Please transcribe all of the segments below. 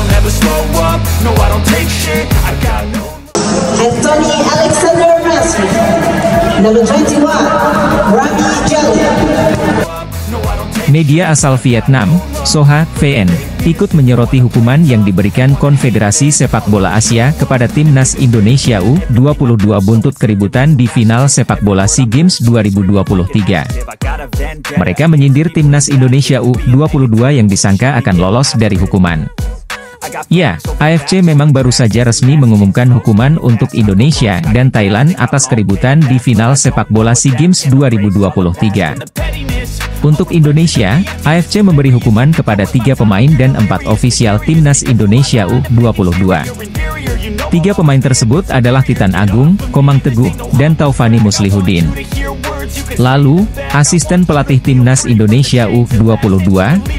don't ever slow up, no I don't take shit, I got no. Anthony Alexander Nasri, number 21, Rami Jelly. Media asal Vietnam, Soha, VN, ikut menyoroti hukuman yang diberikan Konfederasi Sepak Bola Asia kepada Timnas Indonesia U22 buntut keributan di final sepak bola SEA Games 2023. Mereka menyindir Timnas Indonesia U22 yang disangka akan lolos dari hukuman. Ya, AFC memang baru saja resmi mengumumkan hukuman untuk Indonesia dan Thailand atas keributan di final sepak bola SEA Games 2023. Untuk Indonesia, AFC memberi hukuman kepada 3 pemain dan 4 ofisial Timnas Indonesia U22. 3 pemain tersebut adalah Titan Agung, Komang Teguh, dan Taufani Muslihuddin. Lalu, asisten pelatih Timnas Indonesia U22,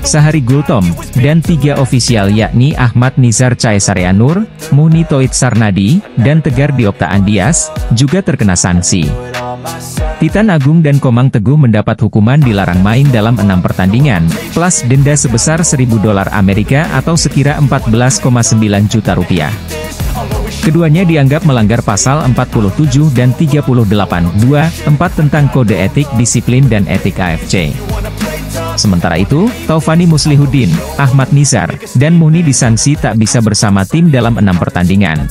Sahari Gultom, dan 3 ofisial yakni Ahmad Nizar Caesareanur, Muhni Toit Sarnadi, dan Tegar Diopta Andias, juga terkena sanksi. Titan Agung dan Komang Teguh mendapat hukuman dilarang main dalam 6 pertandingan, plus denda sebesar $1.000 Amerika atau sekira 14,9 juta rupiah. Keduanya dianggap melanggar pasal 47 dan 38(2)(4) tentang kode etik disiplin dan etik AFC. Sementara itu, Taufani Muslihuddin, Ahmad Nizar, dan Muhni disanksi tak bisa bersama tim dalam 6 pertandingan.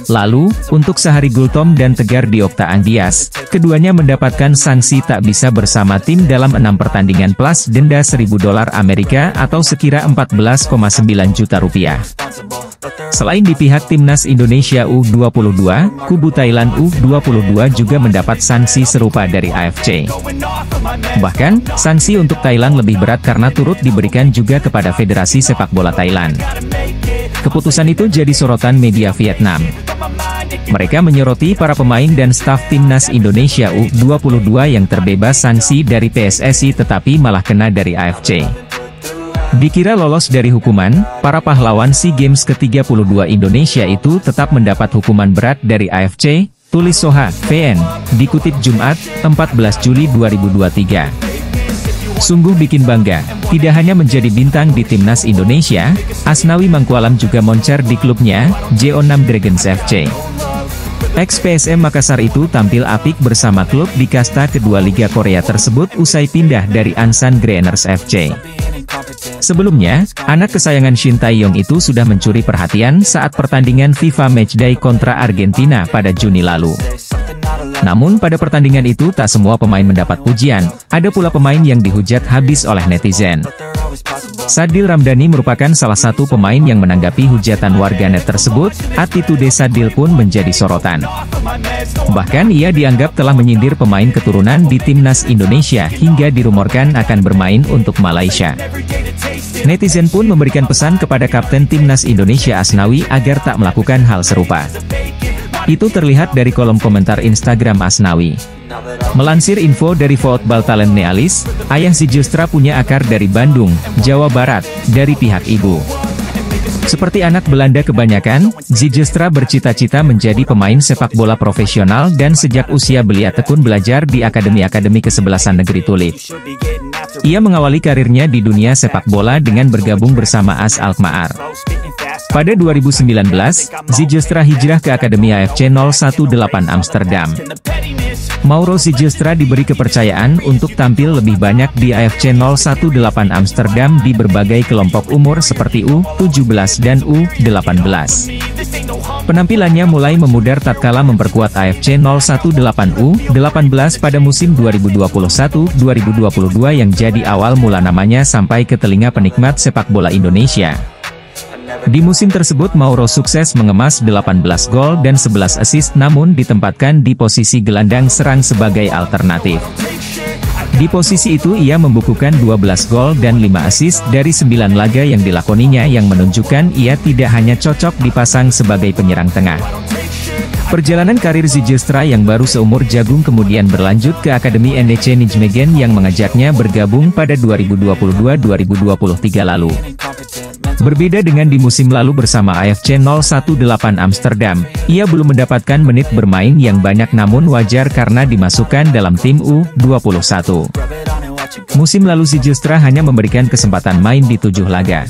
Lalu, untuk Sahari Gultom dan Tegar Diopta Andias, keduanya mendapatkan sanksi tak bisa bersama tim dalam 6 pertandingan plus denda $1.000 Amerika atau sekira 14,9 juta rupiah. Selain di pihak Timnas Indonesia U22, kubu Thailand U22 juga mendapat sanksi serupa dari AFC. Bahkan, sanksi untuk Thailand lebih berat karena turut diberikan juga kepada Federasi Sepak Bola Thailand. Keputusan itu jadi sorotan media Vietnam. Mereka menyoroti para pemain dan staf Timnas Indonesia U22 yang terbebas sanksi dari PSSI tetapi malah kena dari AFC. Dikira lolos dari hukuman, para pahlawan SEA Games ke-32 Indonesia itu tetap mendapat hukuman berat dari AFC, tulis Soha, VN, dikutip Jumat, 14 Juli 2023. Sungguh bikin bangga, tidak hanya menjadi bintang di Timnas Indonesia, Asnawi Mangkualam juga moncer di klubnya, JO6 Dragons FC. Ex-PSM Makassar itu tampil apik bersama klub di kasta kedua Liga Korea tersebut usai pindah dari Ansan Greeners FC. Sebelumnya, anak kesayangan Shin Tae-yong itu sudah mencuri perhatian saat pertandingan FIFA Matchday kontra Argentina pada Juni lalu. Namun pada pertandingan itu tak semua pemain mendapat pujian, ada pula pemain yang dihujat habis oleh netizen. Sadil Ramdhani merupakan salah satu pemain yang menanggapi hujatan warganet tersebut, attitude Sadil pun menjadi sorotan. Bahkan ia dianggap telah menyindir pemain keturunan di Timnas Indonesia hingga dirumorkan akan bermain untuk Malaysia. Netizen pun memberikan pesan kepada Kapten Timnas Indonesia Asnawi agar tak melakukan hal serupa. Itu terlihat dari kolom komentar Instagram Asnawi. Melansir info dari Football Talent Nealis, ayah Zijustra punya akar dari Bandung, Jawa Barat, dari pihak ibu. Seperti anak Belanda kebanyakan, Zijustra bercita-cita menjadi pemain sepak bola profesional dan sejak usia belia tekun belajar di akademi-akademi kesebelasan negeri Tulip. Ia mengawali karirnya di dunia sepak bola dengan bergabung bersama AS Alkmaar. Pada 2019, Zijustra hijrah ke Akademi AFC 018 Amsterdam. Mauro Zijustra diberi kepercayaan untuk tampil lebih banyak di AFC 018 Amsterdam di berbagai kelompok umur seperti U17 dan U18. Penampilannya mulai memudar tatkala memperkuat AFC 018 U18 pada musim 2021-2022 yang jadi awal mula namanya sampai ke telinga penikmat sepak bola Indonesia. Di musim tersebut Mauro sukses mengemas 18 gol dan 11 assist namun ditempatkan di posisi gelandang serang sebagai alternatif. Di posisi itu ia membukukan 12 gol dan 5 assist dari 9 laga yang dilakoninya yang menunjukkan ia tidak hanya cocok dipasang sebagai penyerang tengah. Perjalanan karir Zijustra yang baru seumur jagung kemudian berlanjut ke Akademi NEC Nijmegen yang mengajaknya bergabung pada 2022-2023 lalu. Berbeda dengan di musim lalu bersama AFC 018 Amsterdam, ia belum mendapatkan menit bermain yang banyak namun wajar karena dimasukkan dalam tim U21. Musim lalu Zijustra hanya memberikan kesempatan main di 7 laga.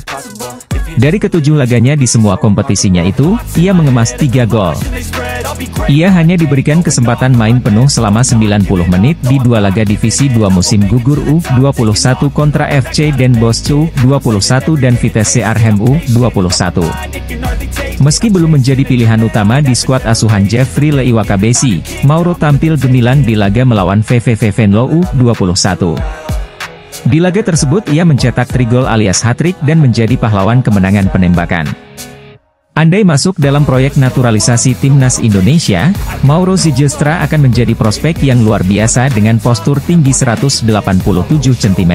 Dari ketujuh laganya di semua kompetisinya itu, ia mengemas 3 gol. Ia hanya diberikan kesempatan main penuh selama 90 menit di 2 laga divisi 2 musim gugur U21 kontra FC Den Bosch U21 dan Vitesse Arnhem U21. Meski belum menjadi pilihan utama di skuad asuhan Jeffrey Leiwakabesi, Mauro tampil gemilang di laga melawan VVV Venlo U21. Di laga tersebut ia mencetak 3 gol alias hat-trick dan menjadi pahlawan kemenangan penembakan. Andai masuk dalam proyek naturalisasi timnas Indonesia, Mauro Zylstra akan menjadi prospek yang luar biasa dengan postur tinggi 187 cm.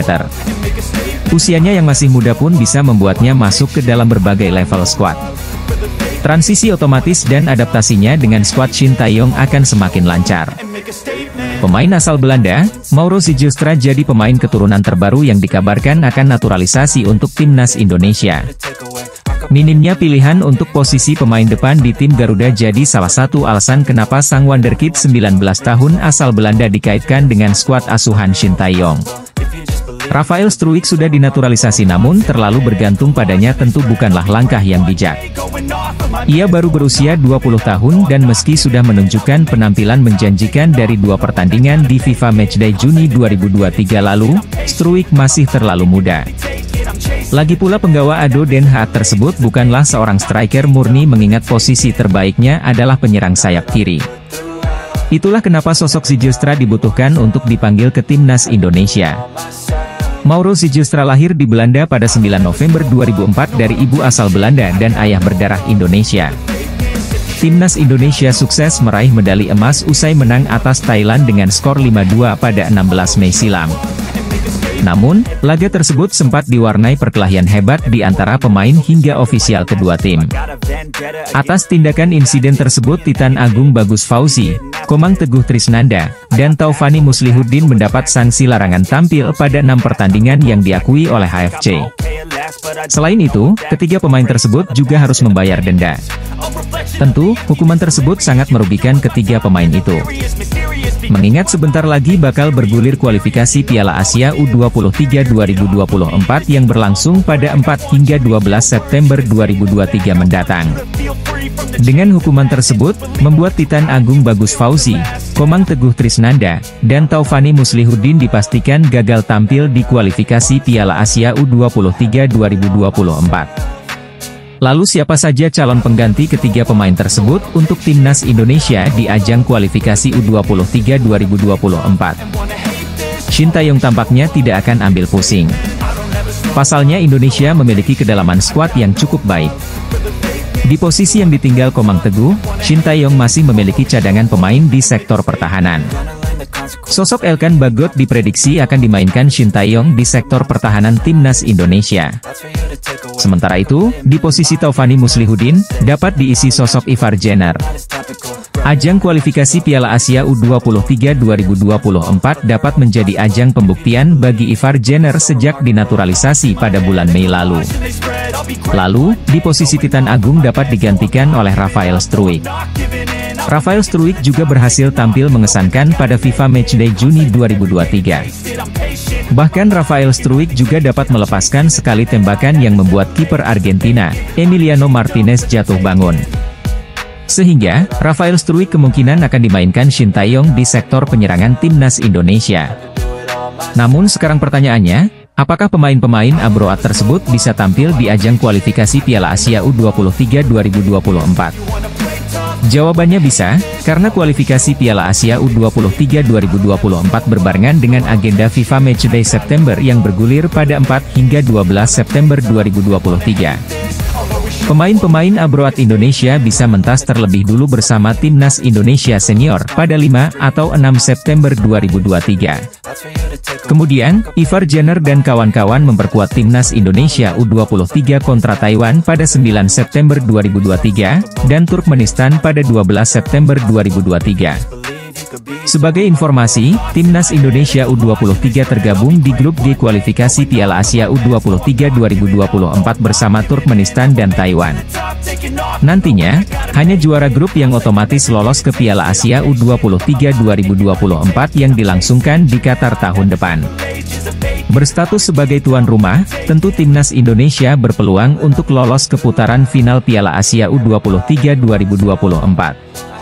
Usianya yang masih muda pun bisa membuatnya masuk ke dalam berbagai level skuad. Transisi otomatis dan adaptasinya dengan skuad Shin Tae-yong akan semakin lancar. Pemain asal Belanda, Mauro Zylstra jadi pemain keturunan terbaru yang dikabarkan akan naturalisasi untuk timnas Indonesia. Minimnya pilihan untuk posisi pemain depan di tim Garuda jadi salah satu alasan kenapa sang wonderkid 19 tahun asal Belanda dikaitkan dengan skuad asuhan Shin Tae-yong. Rafael Struijk sudah dinaturalisasi namun terlalu bergantung padanya tentu bukanlah langkah yang bijak. Ia baru berusia 20 tahun dan meski sudah menunjukkan penampilan menjanjikan dari 2 pertandingan di FIFA Matchday Juni 2023 lalu, Struijk masih terlalu muda. Lagi pula penggawa Ado Den Haag tersebut bukanlah seorang striker murni mengingat posisi terbaiknya adalah penyerang sayap kiri. Itulah kenapa sosok Zylstra dibutuhkan untuk dipanggil ke timnas Indonesia. Mauro Zylstra lahir di Belanda pada 9 November 2004 dari ibu asal Belanda dan ayah berdarah Indonesia. Timnas Indonesia sukses meraih medali emas usai menang atas Thailand dengan skor 5-2 pada 16 Mei silam. Namun, laga tersebut sempat diwarnai perkelahian hebat di antara pemain hingga ofisial kedua tim. Atas tindakan insiden tersebut Titan Agung Bagus Fauzi, Komang Teguh Trisnanda, dan Taufani Muslihuddin mendapat sanksi larangan tampil pada 6 pertandingan yang diakui oleh AFC. Selain itu, ketiga pemain tersebut juga harus membayar denda. Tentu, hukuman tersebut sangat merugikan ketiga pemain itu. Mengingat sebentar lagi bakal bergulir kualifikasi Piala Asia U23 2024 yang berlangsung pada 4 hingga 12 September 2023 mendatang. Dengan hukuman tersebut, membuat Titan Agung Bagus Fauzi, Komang Teguh Trisnanda, dan Taufani Muslihuddin dipastikan gagal tampil di kualifikasi Piala Asia U23 2024. Lalu siapa saja calon pengganti ketiga pemain tersebut untuk timnas Indonesia di ajang kualifikasi U23 2024? Shin Tae-yong tampaknya tidak akan ambil pusing. Pasalnya Indonesia memiliki kedalaman skuad yang cukup baik. Di posisi yang ditinggal Komang Teguh, Shin Tae-yong masih memiliki cadangan pemain di sektor pertahanan. Sosok Elkan Bagot diprediksi akan dimainkan Shin Tae-yong di sektor pertahanan timnas Indonesia. Sementara itu, di posisi Taufani Muslihuddin, dapat diisi sosok Ivar Jenner. Ajang kualifikasi Piala Asia U23 2024 dapat menjadi ajang pembuktian bagi Ivar Jenner sejak dinaturalisasi pada bulan Mei lalu. Lalu, di posisi Titan Agung dapat digantikan oleh Rafael Struijk. Rafael Struijk juga berhasil tampil mengesankan pada FIFA Matchday Juni 2023. Bahkan Rafael Struijk juga dapat melepaskan sekali tembakan yang membuat kiper Argentina, Emiliano Martinez jatuh bangun. Sehingga, Rafael Struijk kemungkinan akan dimainkan Shin Tae-yong di sektor penyerangan timnas Indonesia. Namun sekarang pertanyaannya, apakah pemain-pemain abroad tersebut bisa tampil di ajang kualifikasi Piala Asia U23 2024? Jawabannya bisa, karena kualifikasi Piala Asia U23 2024 berbarengan dengan agenda FIFA Matchday September yang bergulir pada 4 hingga 12 September 2023. Pemain-pemain abroad Indonesia bisa mentas terlebih dulu bersama Timnas Indonesia Senior pada 5 atau 6 September 2023. Kemudian, Ivar Jenner dan kawan-kawan memperkuat Timnas Indonesia U23 kontra Taiwan pada 9 September 2023, dan Turkmenistan pada 12 September 2023. Sebagai informasi, Timnas Indonesia U23 tergabung di grup G kualifikasi Piala Asia U23 2024 bersama Turkmenistan dan Taiwan. Nantinya, hanya juara grup yang otomatis lolos ke Piala Asia U23 2024 yang dilangsungkan di Qatar tahun depan. Berstatus sebagai tuan rumah, tentu timnas Indonesia berpeluang untuk lolos ke putaran final Piala Asia U23 2024.